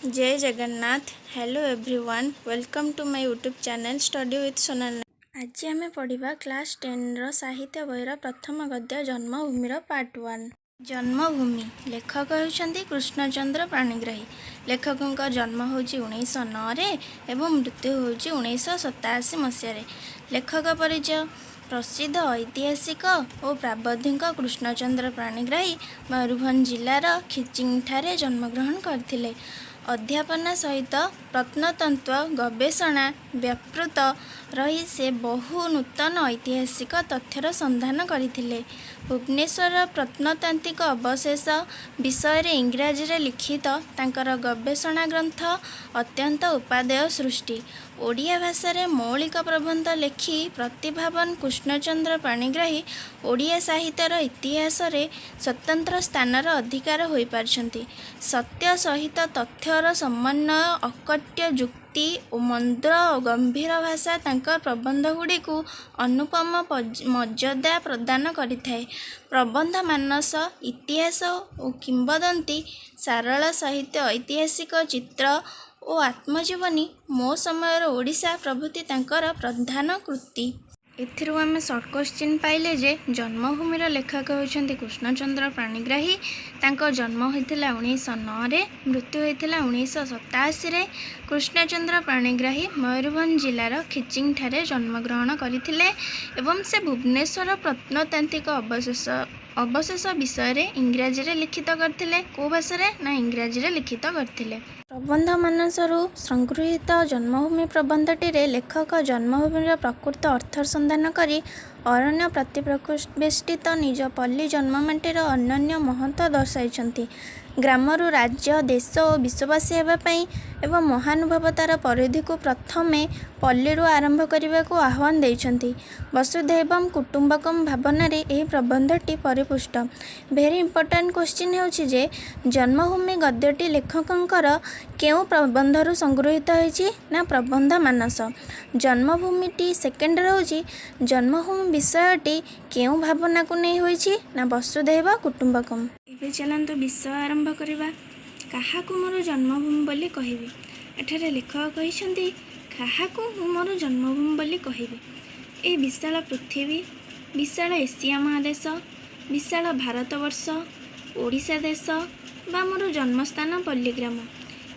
जय Jagannath. Hello everyone, welcome to my YouTube channel study with Sonal. आज आम पढ़ा क्लास 10 साहित्य बहिर प्रथम गद्य जन्मभूमिर पार्ट 1। जन्मभूमि लेखक होती कृष्णचंद्र पाणिग्राही। लेखकों जन्म हो 1909 एवं मृत्यु हो 1987 मसीह। लेखक परिचय। प्रसिद्ध ऐतिहासिक और प्राबधिक कृष्णचंद्र पाणिग्राही मयूरभंज जिलार खिचिंगठारे जन्मग्रहण करथिले। अध्यापना सहित प्रत्नतत्व गवेषणा व्यापृत रही से बहु नूतन ऐतिहासिक तथ्यर संधान करथिले। भुवनेश्वर प्रत्नतांत्रिक अवशेष विषय इंग्राजी लिखित तांकर गवेषणा ग्रंथ अत्यंत उपादेय सृष्टि। ओडिया भाषा मौलिक प्रबंध लेखि प्रतिभावान कृष्णचंद्र पाणिग्राही ओडिया साहित्यर इतिहास रे स्वतंत्र स्थानर अधिकार हो पारछंती। सत्य सहित तथ्यर समन्वय अकट्य युक्ति और मंद्र और गंभीर भाषा तांकर प्रबंध गुड़ी को अनुपम मर्यादा प्रदान करिथाए। प्रबंध मानस इतिहास और किंवदंती सारल साहित्य ऐतिहासिक चित्र और आत्मजीवनी मो समय ओडिशा प्रभृति तांकर प्रधान कृति। एथिरु आमे शॉर्ट क्वेश्चन पाइले जे जन्मभूमिर लेखक होइछन्ति कृष्णचंद्र पाणिग्राही। तांको जन्म होइथिला 1909 रे, मृत्यु होइथिला 1987 रे। कृष्णचंद्र पाणिग्राही मयूरभंज जिलार खिचिंगठारे जन्मग्रहण करथिले एवं से भुवनेश्वर प्रत्नतांत्रिक अवशेष विषय इंग्राजी लिखित करथिले। को भाषा ना इंग्राजी लिखित करथिले। प्रबंध मानसरू संगृहीत जन्मभूमि प्रबंधटी लेखक जन्मभूमिर प्रकृत अर्थ संधान करी अरण्य प्रतिप्रवेष्टित निज पल्ली जन्ममाटीर अनन्य महत्व दर्शाई। ग्रामरू राज्य देश और विश्ववासी होगापाई एवं महानुभावतार परिधि को प्रथमे पल्लीरू आरंभ करने को आह्वान देइछन्ति। वसुधैवम कुटुंबकम भावना यह प्रबंधटी परिपुष्ट। भेरी इंपोर्टेंट क्वेश्चन होछि जे जन्मभूमि गद्यटी लेखकंकर केउ प्रबंधरू संगृहीत होइछि ना प्रबंध मानस। जन्मभूमिटी सेकेंड होछि जन्मभूमि विषयटी केउ भावना को नहीं होइछि ना वसुधैव कुटुंबकम। एबे चलंतु विषय आरंभ करिबा। काहाकु मोर जन्मभूमि बोली कहिबी। एठारे लेखक कहिसंती काहाकु मोर जन्मभूमि बोली कहिबी। ए विशाल पृथ्वी, विशाल एशिया महादेश, विशाल भारतवर्ष, ओडिशा देश बा मोर जन्मस्थान पल्लीग्राम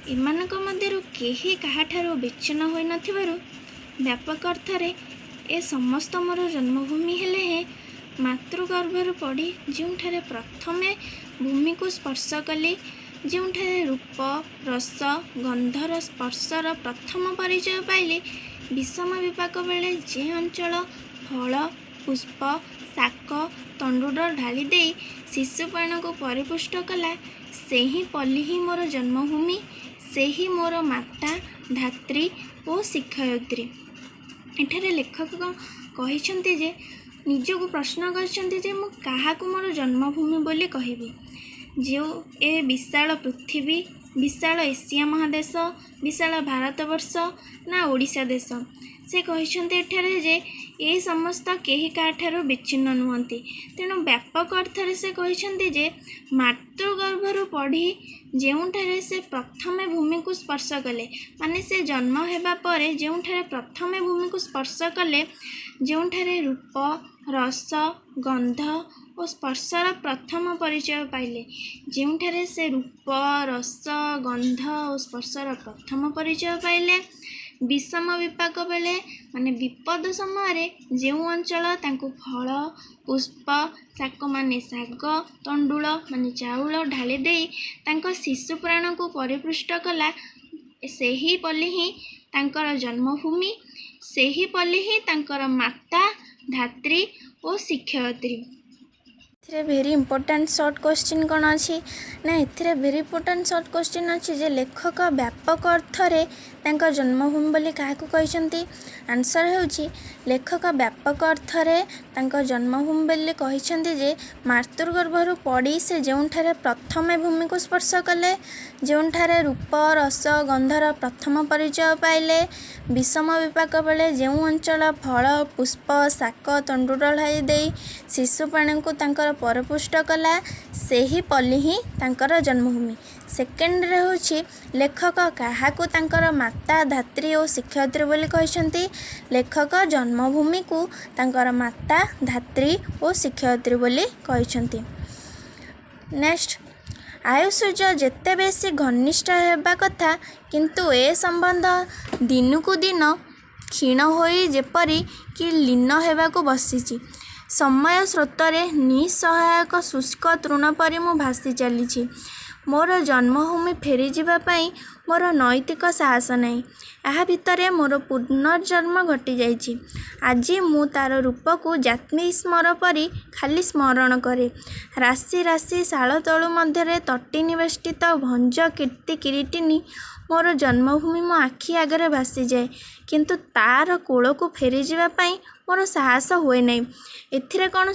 एमानक मध्यरु केही काहाठारु विच्छिन्न होई नथिबारु व्यापक अर्थरे ए समस्त मोर जन्मभूमि हेले हे मातृगर्भरु पड़ी जोंठारे प्रथमे भूमि को स्पर्श कली, जोंठारे रूप रस गंधर स्पर्शर प्रथम परिचय पाइली, विषम विपाक बेले जे अंचल फल पुष्प शाक तंडुड ढाली दे शिशुपाण को परिपुष्ट कला से ही पल्ली ही मोर जन्मभूमि, से ही मोर माता धात्री और शिक्षयित्री। एठारे लेखक कहिसंती जे निजको प्रश्न करछन्ति जे मु काहाकु मोर जन्मभूमि बोली कहिबी। जो ए विशाल पृथ्वी, विशाल एशिया महादेश, विशाल भारतवर्ष ना ओडिशा देश से कहिसंति एठारे जे ए समस्त केही काठारु विच्छिन्न नुहंती। तेणु व्यापक अर्थरे से कहिसंति जे मातृगर्भरु पढ़ी जोंठारे से प्रथमे भूमि को स्पर्श कले माने से जन्म हेबा परे जोंठारे प्रथमे भूमि को स्पर्श कले, जोंठारे रूप रस गंध और स्पर्शर प्रथम परिचय पाइले, जोंठारे से रूप रस गंध और स्पर्शर प्रथम परिचय पाइले, विषम विपाक बेले माने विपद समय जो अंचल तांको फल पुष्प शाक माने शाग तंडुल माने चाउल ढाली दे तांको शिशु प्राण को परिपुष्ट कला, से ही पल्ली ही तांकर जन्मभूमि, से ही पल्ली ही तांकर माता धात्री और शिक्षयित्री। भेरी इंपोर्टेंट शॉर्ट क्वेश्चन कौन अच्छी ना ए भेरी इंपोर्टेंट शॉर्ट क्वेश्चन अच्छी जे लेखक व्यापक अर्थरे तांका जन्मभूमि बोली काहाकु कहिसंती। आंसर होउची लेखक व्यापक अर्थरे तांका जन्मभूमि बोली कहिसंती जे मातृगर्भरु पड़ी से जोंठारे प्रथमे भूमि को स्पर्श कले, जोंठारे रूप रस गंधर प्रथम परिचय पाइले, विषम विपाक बेले जो अंचल फल पुष्प शाक तंडुल ढाई दे शिशुपाण को तांकर परपुष्ट कला सेही पल्ली ही तांकर जन्मभूमि। सेकेंड रे होछि लेखक काहाकू तांकर माता धात्री और शिक्षयित्री बोली कहिसंती। लेखक जन्मभूमि को तांकर माता धात्री और शिक्षयित्री बोली कहिसंती। नेक्स्ट, आयुसूर्य जेते बेसी घनिष्ठ हेबा कथा किंतु ए संबंध दिनकू दिन क्षीण होई जेपरी कि लीन हेबाकू बसिछि। समय स्रोतरे निसहायक शुष्क तृण परि मु भासी चलीछि। मोर जन्मभूमि फेरी जीवा पई मोर नैतिक साहस नहीं। ଏହା ଭିତରେ ମୋର ପୁନର୍ଜନ୍ମ ଘଟିଯାଇଛି। ଆଜି ମୁଁ ତାର ରୂପକୁ ଜାତ୍ମୀସ୍ମର ପରି ଖାଲି ସ୍ମରଣ କରେ। ରାଶି ରାଶି ଶାଳ ତଳୁ ମଧ୍ୟରେ ତଟି ନିବେଷ୍ଟିତ ଭଞ୍ଜ କୀର୍ତ୍ତି କିରୀଟିନୀ ମୋର ଜନ୍ମଭୂମି ମୋ ଆଖି ଆଗରେ ଭାସିଯାଏ, କିନ୍ତୁ ତାର କୋଳକୁ ଫେରିଯିବା ପାଇଁ ମୋର ସାହସ ହୁଏ ନାହିଁ। ଏଥିରେ କ'ଣ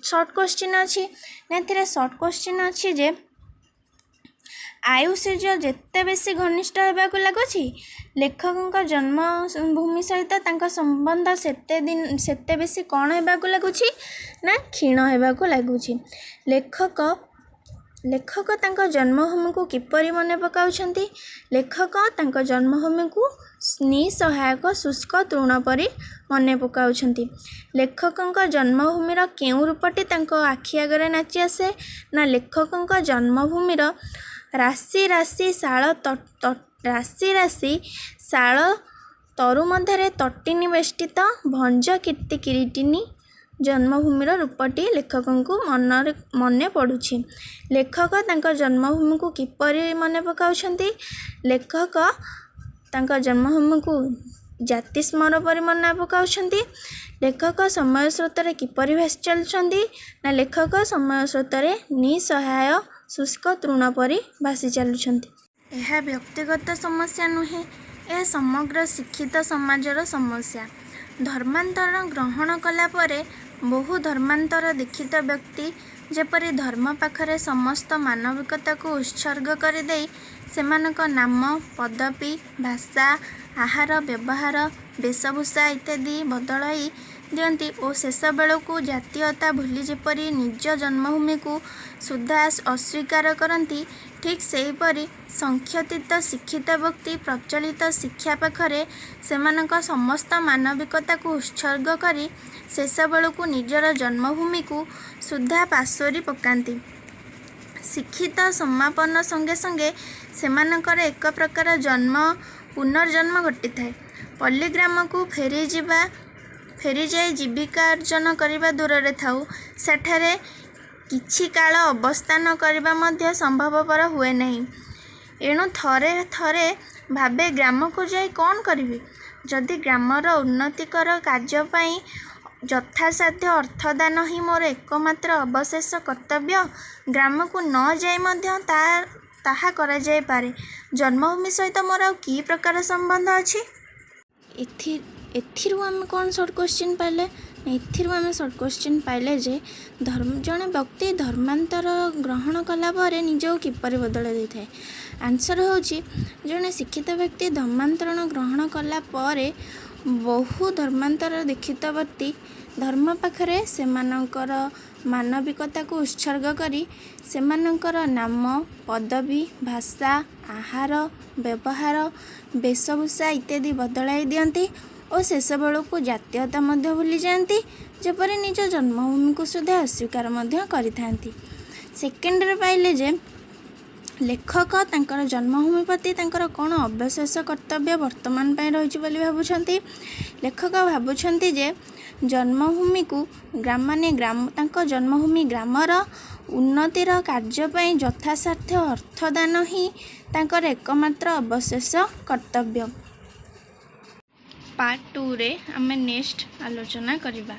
ସର୍ଟ କ୍ୱେଶ୍ଚିନ୍ ଅଛି ନା ଏଥିରେ ସର୍ଟ କ୍ୱେଶ୍ଚିନ୍ ଅଛି ଯେ ଆୟୁସୂର୍ଯ୍ୟ ଯେତେ ବେଶୀ ଘନିଷ୍ଠ ହେବାକୁ ଲାଗୁଛି ଲେଖକଙ୍କ ଜନ୍ମଭୂମି ସହିତ ତାଙ୍କ ସମ୍ବନ୍ଧ ସେତେ ବେଶୀ କ'ଣ ହେବାକୁ ଲାଗୁଛି ନା କ୍ଷୀଣ ହେବାକୁ ଲାଗୁଛି। ଲେଖକ ତାଙ୍କ ଜନ୍ମଭୂମିକୁ କିପରି ମନେ ପକାଉଛନ୍ତି? ଲେଖକ ତାଙ୍କ ଜନ୍ମଭୂମିକୁ ନିସହାୟକ ଶୁଷ୍କ ତୃଣ ପରି ମନେ ପକାଉଛନ୍ତି। ଲେଖକଙ୍କ ଜନ୍ମଭୂମିର କେଉଁ ରୂପଟି ତାଙ୍କ ଆଖି ଆଗରେ ନାଚି ଆସେ ନା ଲେଖକଙ୍କ ଜନ୍ମଭୂମିର ରାଶି ରାଶି ଶାଳ ତରୁ ମଧ୍ୟରେ ତଟି ନିବେଷ୍ଟିତ ଭଞ୍ଜ କୀର୍ତ୍ତି କିରୀଟିନୀ ଜନ୍ମଭୂମିର ରୂପଟି ଲେଖକଙ୍କୁ ମନେ ପଡ଼ୁଛି। ଲେଖକ ତାଙ୍କ ଜନ୍ମଭୂମିକୁ କିପରି ମନେ ପକାଉଛନ୍ତି? ଲେଖକ ତାଙ୍କ ଜନ୍ମଭୂମିକୁ ଜାତି ସ୍ମର ପରି ମନେ ପକାଉଛନ୍ତି। ଲେଖକ ସମୟ ସ୍ରୋତରେ କିପରି ଭାସି ଚାଲୁଛନ୍ତି ନା ଲେଖକ ସମୟ ସ୍ରୋତରେ ନିସହାୟ ଶୁଷ୍କ ତୃଣ ପରି ଭାସି ଚାଲୁଛନ୍ତି। ଏହା ବ୍ୟକ୍ତିଗତ ସମସ୍ୟା ନୁହେଁ, ଏହା ସମଗ୍ର ଶିକ୍ଷିତ ସମାଜର ସମସ୍ୟା। ଧର୍ମାନ୍ତରଣ ଗ୍ରହଣ କଲା ପରେ ବହୁ ଧର୍ମାନ୍ତର ଦୀକ୍ଷିତ ବ୍ୟକ୍ତି ଯେପରି ଧର୍ମ ପାଖରେ ସମସ୍ତ ମାନବିକତାକୁ ଉତ୍ସର୍ଗ କରିଦେଇ ସେମାନଙ୍କ ନାମ, ପଦବୀ, ଭାଷା, ଆହାର, ବ୍ୟବହାର, ବେଶଭୂଷା ଇତ୍ୟାଦି ବଦଳାଇ ଦିଅନ୍ତି ଓ ଶେଷ ବେଳକୁ ଜାତୀୟତା ଭୁଲି ଯେପରି ନିଜ ଜନ୍ମଭୂମିକୁ ସୁଦ୍ଧା ଅସ୍ୱୀକାର କରନ୍ତି, ଠିକ୍ ସେହିପରି ସଂଖ୍ୟାତୀତ ଶିକ୍ଷିତ ବ୍ୟକ୍ତି ପ୍ରଚଳିତ ଶିକ୍ଷା ପାଖରେ ସେମାନଙ୍କ ସମସ୍ତ ମାନବିକତାକୁ ଉତ୍ସର୍ଗ କରି ଶେଷ ବେଳକୁ ନିଜର ଜନ୍ମଭୂମିକୁ ସୁଦ୍ଧା ପାସୋରି ପକାନ୍ତି। ଶିକ୍ଷିତ ସମାପନ ସଙ୍ଗେ ସଙ୍ଗେ ସେମାନଙ୍କର ଏକ ପ୍ରକାର ପୁନର୍ଜନ୍ମ ଘଟିଥାଏ। ପଲ୍ଲୀଗ୍ରାମକୁ ଫେରିଯାଇ ଜୀବିକା ଅର୍ଜନ କରିବା ଦୂରରେ ଥାଉ, ସେଠାରେ କିଛି କାଳ ଅବସ୍ଥାନ କରିବା ମଧ୍ୟ ସମ୍ଭବପର ହୁଏ ନାହିଁ। ଏଣୁ ଥରେ ଥରେ ଭାବେ ଗ୍ରାମକୁ ଯାଇ କ'ଣ କରିବି? ଯଦି ଗ୍ରାମର ଉନ୍ନତିକର କାର୍ଯ୍ୟ ପାଇଁ ଯଥାସାଧ୍ୟ ଅର୍ଥଦାନ ହିଁ ମୋର ଏକମାତ୍ର ଅବଶେଷ କର୍ତ୍ତବ୍ୟ, ଗ୍ରାମକୁ ନ ଯାଇ ମଧ୍ୟ ତାହା କରାଯାଇପାରେ। ଜନ୍ମଭୂମି ସହିତ ମୋର ଆଉ କି ପ୍ରକାର ସମ୍ବନ୍ଧ ଅଛି? ଏଥିରୁ ଆମେ କ'ଣ ସର୍ଟ କ୍ୱେଶ୍ଚିନ୍ ପାଇଲେ? ଏଥିରୁ ଆମେ ସର୍ଟ କ୍ୱେଶ୍ଚିନ୍ ପାଇଲେ ଯେ ଜଣେ ବ୍ୟକ୍ତି ଧର୍ମାନ୍ତର ଗ୍ରହଣ କଲା ପରେ ନିଜକୁ କିପରି ବଦଳାଇ ଦେଇଥାଏ। ଆନ୍ସର ହେଉଛି ଜଣେ ଶିକ୍ଷିତ ବ୍ୟକ୍ତି ଧର୍ମାନ୍ତରଣ ଗ୍ରହଣ କଲା ପରେ ବହୁ ଧର୍ମାନ୍ତର ଦୀକ୍ଷିତ ବ୍ୟକ୍ତି ଧର୍ମ ପାଖରେ ସେମାନଙ୍କର ମାନବିକତାକୁ ଉତ୍ସର୍ଗ କରି ସେମାନଙ୍କର ନାମ, ପଦବୀ, ଭାଷା, ଆହାର, ବ୍ୟବହାର, ବେଶଭୂଷା ଇତ୍ୟାଦି ବଦଳାଇ ଦିଅନ୍ତି ଓ ଶେଷ ବେଳକୁ ଜାତୀୟତା ମଧ୍ୟ ଭୁଲିଯାଆନ୍ତି, ଯେପରି ନିଜ ଜନ୍ମଭୂମିକୁ ସୁଦ୍ଧା ଅସ୍ୱୀକାର ମଧ୍ୟ କରିଥାନ୍ତି। ସେକେଣ୍ଡରେ ପାଇଲେ ଯେ ଲେଖକ ତାଙ୍କର ଜନ୍ମଭୂମି ପ୍ରତି ତାଙ୍କର କ'ଣ ଅବଶେଷ କର୍ତ୍ତବ୍ୟ ବର୍ତ୍ତମାନ ପାଇଁ ରହିଛି ବୋଲି ଭାବୁଛନ୍ତି। ଲେଖକ ଭାବୁଛନ୍ତି ଯେ ଜନ୍ମଭୂମିକୁ ତାଙ୍କ ଜନ୍ମଭୂମି ଗ୍ରାମର ଉନ୍ନତିର କାର୍ଯ୍ୟ ପାଇଁ ଯଥାସାଧ୍ୟ ଅର୍ଥଦାନ ହିଁ ତାଙ୍କର ଏକମାତ୍ର ଅବଶେଷ କର୍ତ୍ତବ୍ୟ। ପାର୍ଟ 2ରେ ଆମେ ନେକ୍ସଟ ଆଲୋଚନା କରିବା।